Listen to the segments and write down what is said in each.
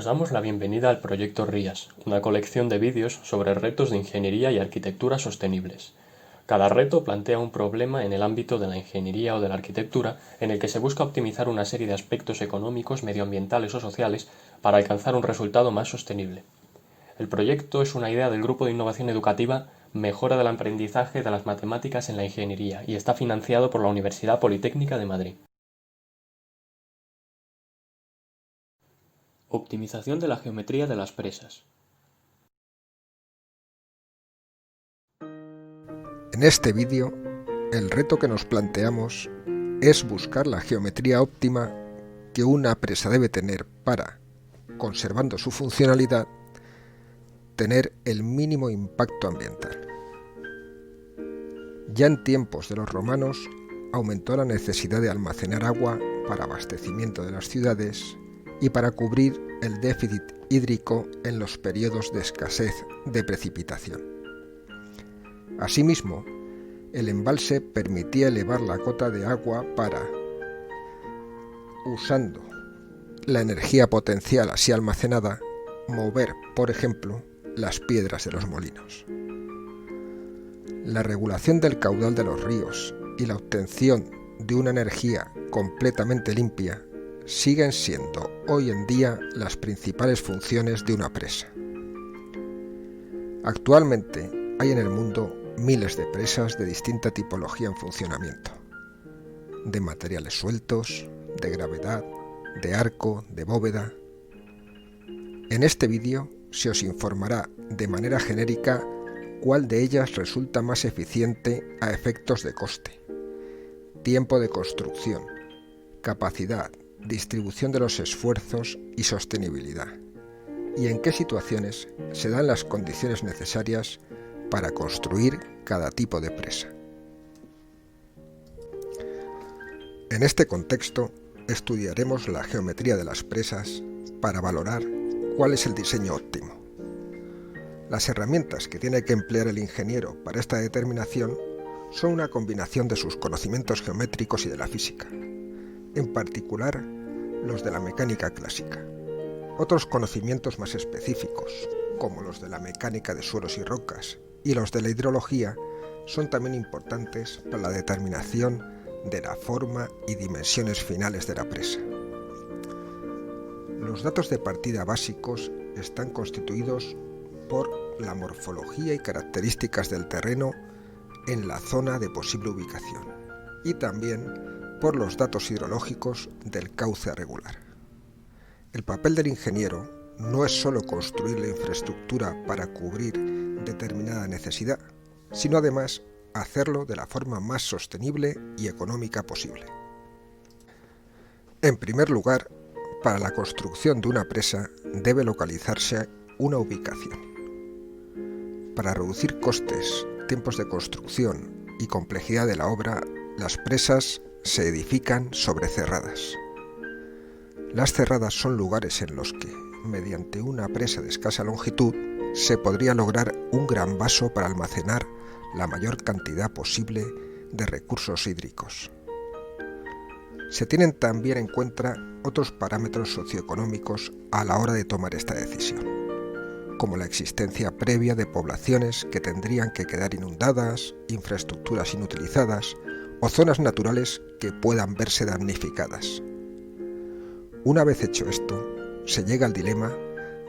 Os damos la bienvenida al proyecto RIAS, una colección de vídeos sobre retos de ingeniería y arquitectura sostenibles. Cada reto plantea un problema en el ámbito de la ingeniería o de la arquitectura en el que se busca optimizar una serie de aspectos económicos, medioambientales o sociales para alcanzar un resultado más sostenible. El proyecto es una idea del Grupo de Innovación Educativa Mejora del Aprendizaje de las Matemáticas en la Ingeniería y está financiado por la Universidad Politécnica de Madrid. Optimización de la geometría de las presas. En este vídeo, el reto que nos planteamos es buscar la geometría óptima que una presa debe tener para, conservando su funcionalidad, tener el mínimo impacto ambiental. Ya en tiempos de los romanos aumentó la necesidad de almacenar agua para abastecimiento de las ciudades y para cubrir el déficit hídrico en los periodos de escasez de precipitación. Asimismo, el embalse permitía elevar la cota de agua para, usando la energía potencial así almacenada, mover, por ejemplo, las piedras de los molinos. La regulación del caudal de los ríos y la obtención de una energía completamente limpia siguen siendo hoy en día las principales funciones de una presa. Actualmente hay en el mundo miles de presas de distinta tipología en funcionamiento, de materiales sueltos, de gravedad, de arco, de bóveda. En este vídeo se os informará de manera genérica cuál de ellas resulta más eficiente a efectos de coste, tiempo de construcción, capacidad, distribución de los esfuerzos y sostenibilidad, y en qué situaciones se dan las condiciones necesarias para construir cada tipo de presa. En este contexto, estudiaremos la geometría de las presas para valorar cuál es el diseño óptimo. Las herramientas que tiene que emplear el ingeniero para esta determinación son una combinación de sus conocimientos geométricos y de la física, en particular los de la mecánica clásica. Otros conocimientos más específicos, como los de la mecánica de suelos y rocas y los de la hidrología, son también importantes para la determinación de la forma y dimensiones finales de la presa. Los datos de partida básicos están constituidos por la morfología y características del terreno en la zona de posible ubicación y también por los datos hidrológicos del cauce a regular. El papel del ingeniero no es solo construir la infraestructura para cubrir determinada necesidad, sino además hacerlo de la forma más sostenible y económica posible. En primer lugar, para la construcción de una presa debe localizarse una ubicación. Para reducir costes, tiempos de construcción y complejidad de la obra, las presas se edifican sobre cerradas. Las cerradas son lugares en los que, mediante una presa de escasa longitud, se podría lograr un gran vaso para almacenar la mayor cantidad posible de recursos hídricos. Se tienen también en cuenta otros parámetros socioeconómicos a la hora de tomar esta decisión, como la existencia previa de poblaciones que tendrían que quedar inundadas, infraestructuras inutilizadas o zonas naturales que puedan verse damnificadas. Una vez hecho esto, se llega al dilema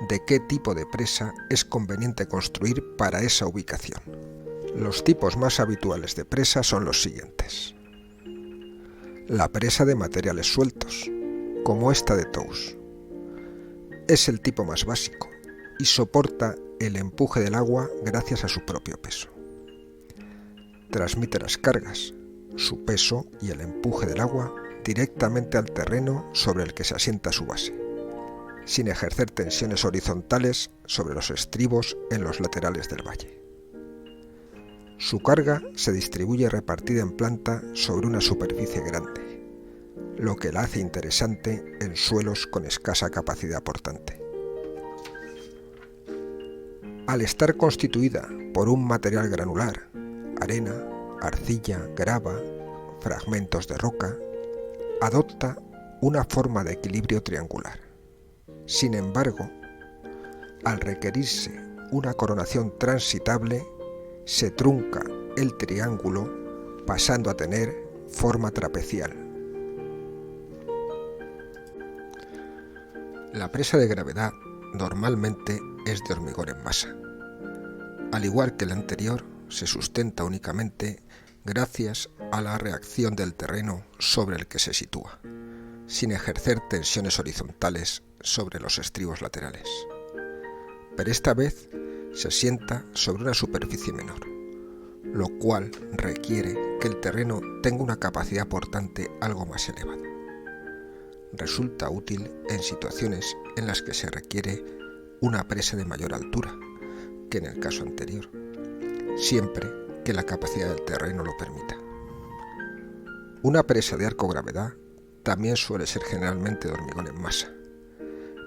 de qué tipo de presa es conveniente construir para esa ubicación. Los tipos más habituales de presa son los siguientes. La presa de materiales sueltos, como esta de Tous. Es el tipo más básico y soporta el empuje del agua gracias a su propio peso. Transmite las cargas, su peso y el empuje del agua directamente al terreno sobre el que se asienta su base, sin ejercer tensiones horizontales sobre los estribos en los laterales del valle. Su carga se distribuye repartida en planta sobre una superficie grande, lo que la hace interesante en suelos con escasa capacidad portante. Al estar constituida por un material granular, arena, arcilla, grava, fragmentos de roca, adopta una forma de equilibrio triangular. Sin embargo, al requerirse una coronación transitable, se trunca el triángulo pasando a tener forma trapecial. La presa de gravedad normalmente es de hormigón en masa. Al igual que la anterior, se sustenta únicamente gracias a la reacción del terreno sobre el que se sitúa, sin ejercer tensiones horizontales sobre los estribos laterales. Pero esta vez se asienta sobre una superficie menor, lo cual requiere que el terreno tenga una capacidad portante algo más elevada. Resulta útil en situaciones en las que se requiere una presa de mayor altura que en el caso anterior, siempre que la capacidad del terreno lo permita. Una presa de arco-gravedad también suele ser generalmente de hormigón en masa,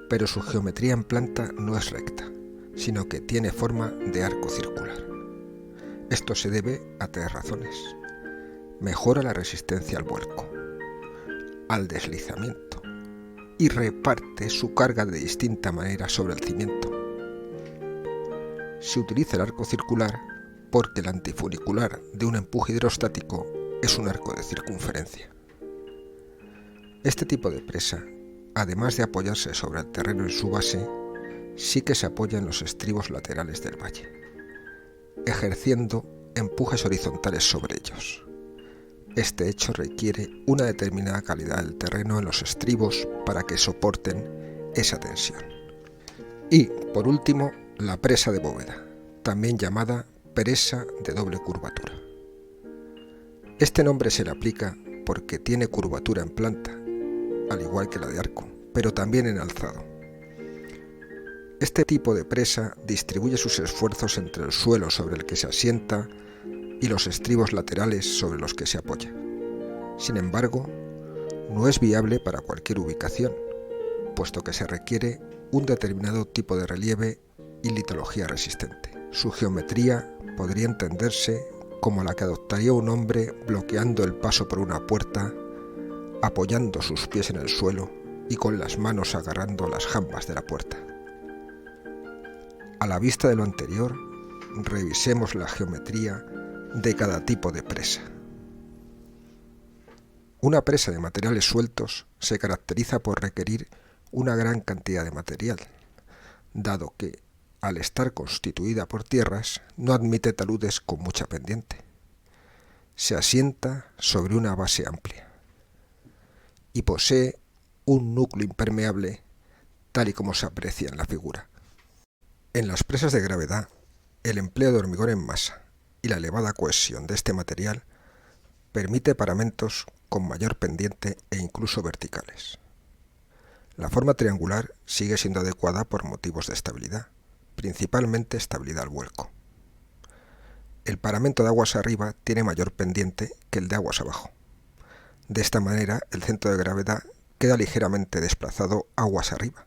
pero su geometría en planta no es recta, sino que tiene forma de arco circular. Esto se debe a tres razones: mejora la resistencia al vuelco, al deslizamiento y reparte su carga de distinta manera sobre el cimiento. Se utiliza el arco circular porque el antifunicular de un empuje hidrostático es un arco de circunferencia. Este tipo de presa, además de apoyarse sobre el terreno en su base, sí que se apoya en los estribos laterales del valle, ejerciendo empujes horizontales sobre ellos. Este hecho requiere una determinada calidad del terreno en los estribos para que soporten esa tensión. Y, por último, la presa de bóveda, también llamada presa de doble curvatura. Este nombre se le aplica porque tiene curvatura en planta, al igual que la de arco, pero también en alzado. Este tipo de presa distribuye sus esfuerzos entre el suelo sobre el que se asienta y los estribos laterales sobre los que se apoya. Sin embargo, no es viable para cualquier ubicación, puesto que se requiere un determinado tipo de relieve y litología resistente. Su geometría podría entenderse como la que adoptaría un hombre bloqueando el paso por una puerta, apoyando sus pies en el suelo y con las manos agarrando las jambas de la puerta. A la vista de lo anterior, revisemos la geometría de cada tipo de presa. Una presa de materiales sueltos se caracteriza por requerir una gran cantidad de material, dado que, al estar constituida por tierras, no admite taludes con mucha pendiente. Se asienta sobre una base amplia y posee un núcleo impermeable, tal y como se aprecia en la figura. En las presas de gravedad, el empleo de hormigón en masa y la elevada cohesión de este material permite paramentos con mayor pendiente e incluso verticales. La forma triangular sigue siendo adecuada por motivos de estabilidad, principalmente estabilidad al vuelco. El paramento de aguas arriba tiene mayor pendiente que el de aguas abajo. De esta manera, el centro de gravedad queda ligeramente desplazado aguas arriba,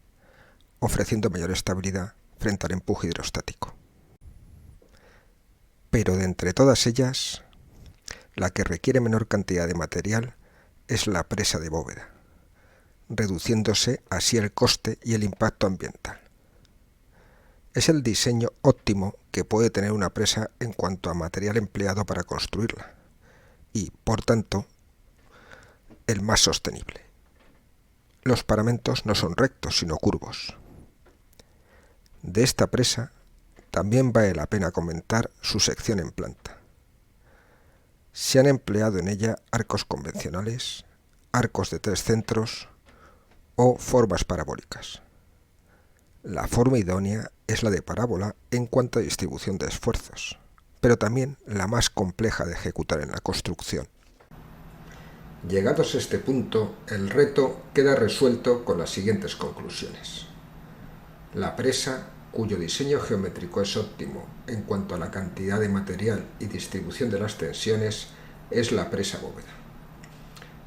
ofreciendo mayor estabilidad frente al empuje hidrostático. Pero de entre todas ellas, la que requiere menor cantidad de material es la presa de bóveda, reduciéndose así el coste y el impacto ambiental. Es el diseño óptimo que puede tener una presa en cuanto a material empleado para construirla y, por tanto, el más sostenible. Los paramentos no son rectos, sino curvos. De esta presa también vale la pena comentar su sección en planta. Se han empleado en ella arcos convencionales, arcos de 3 centros o formas parabólicas. La forma idónea es la de parábola en cuanto a distribución de esfuerzos, pero también la más compleja de ejecutar en la construcción. Llegados a este punto, el reto queda resuelto con las siguientes conclusiones. La presa, cuyo diseño geométrico es óptimo en cuanto a la cantidad de material y distribución de las tensiones, es la presa bóveda.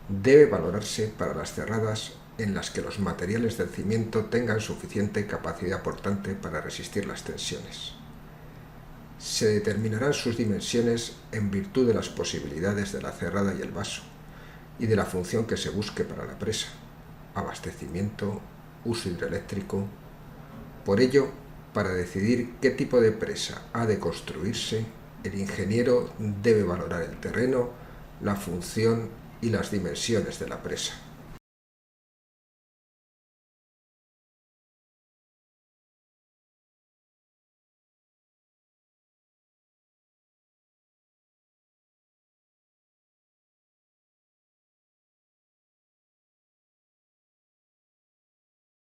Debe valorarse para las cerradas en las que los materiales del cimiento tengan suficiente capacidad portante para resistir las tensiones. Se determinarán sus dimensiones en virtud de las posibilidades de la cerrada y el vaso, y de la función que se busque para la presa: abastecimiento, uso hidroeléctrico. Por ello, para decidir qué tipo de presa ha de construirse, el ingeniero debe valorar el terreno, la función y las dimensiones de la presa.